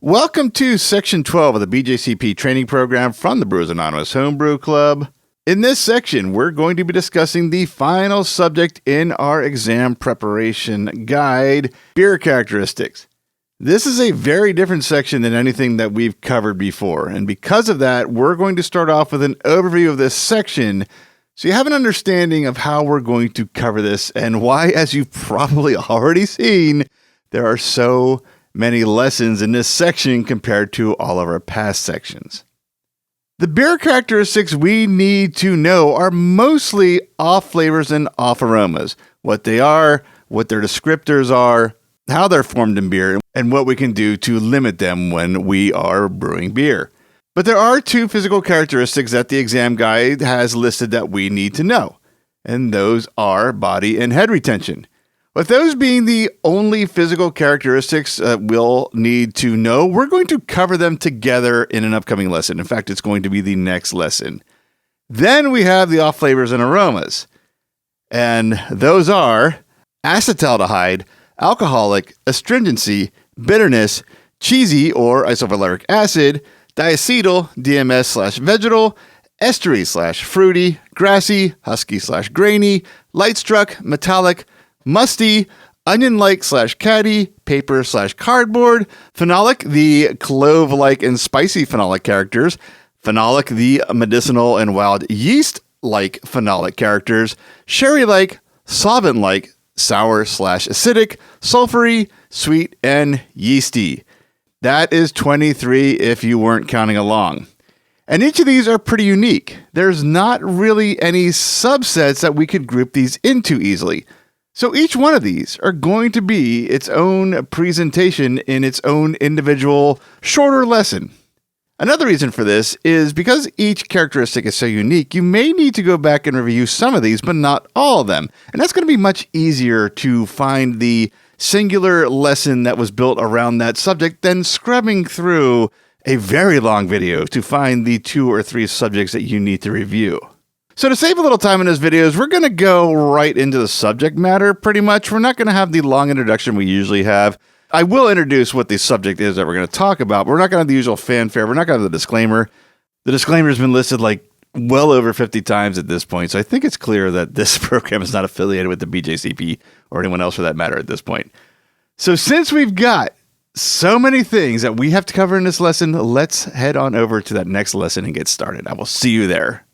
Welcome to Section 12 of the BJCP training program from the Brewers Anonymous Homebrew Club. In this section, we're going to be discussing the final subject in our exam preparation guide, beer characteristics. This is a very different section than anything that we've covered before, and because of that, we're going to start off with an overview of this section so you have an understanding of how we're going to cover this and why, as you've probably already seen, there are so many lessons in this section compared to all of our past sections. The beer characteristics we need to know are mostly off flavors and off aromas, what they are, what their descriptors are, how they're formed in beer, and what we can do to limit them when we are brewing beer. But there are two physical characteristics that the exam guide has listed that we need to know, and those are body and head retention. With those being the only physical characteristics we'll need to know, we're going to cover them together in an upcoming lesson. In fact, it's going to be the next lesson. Then we have the off flavors and aromas. And those are acetaldehyde, alcoholic, astringency, bitterness, cheesy or isovaleric acid, diacetyl, DMS/vegetal, estery/ fruity, grassy, husky/ grainy, light struck, metallic, musty, onion-like / caddy, paper / cardboard, phenolic, the clove-like and spicy phenolic characters, phenolic, the medicinal and wild yeast-like phenolic characters, sherry-like, solvent-like, sour / acidic, sulfury, sweet, and yeasty. That is 23 if you weren't counting along. And each of these are pretty unique. There's not really any subsets that we could group these into easily. So each one of these are going to be its own presentation in its own individual shorter lesson. Another reason for this is because each characteristic is so unique, you may need to go back and review some of these, but not all of them. And that's going to be much easier to find the singular lesson that was built around that subject than scrubbing through a very long video to find the 2 or 3 subjects that you need to review. So to save a little time in those videos, we're going to go right into the subject matter pretty much. We're not going to have the long introduction we usually have. I will introduce what the subject is that we're going to talk about, but we're not going to have the usual fanfare. We're not going to have the disclaimer. The disclaimer has been listed like well over 50 times at this point, so I think it's clear that this program is not affiliated with the BJCP or anyone else for that matter at this point. So since we've got so many things that we have to cover in this lesson, let's head on over to that next lesson and get started. I will see you there.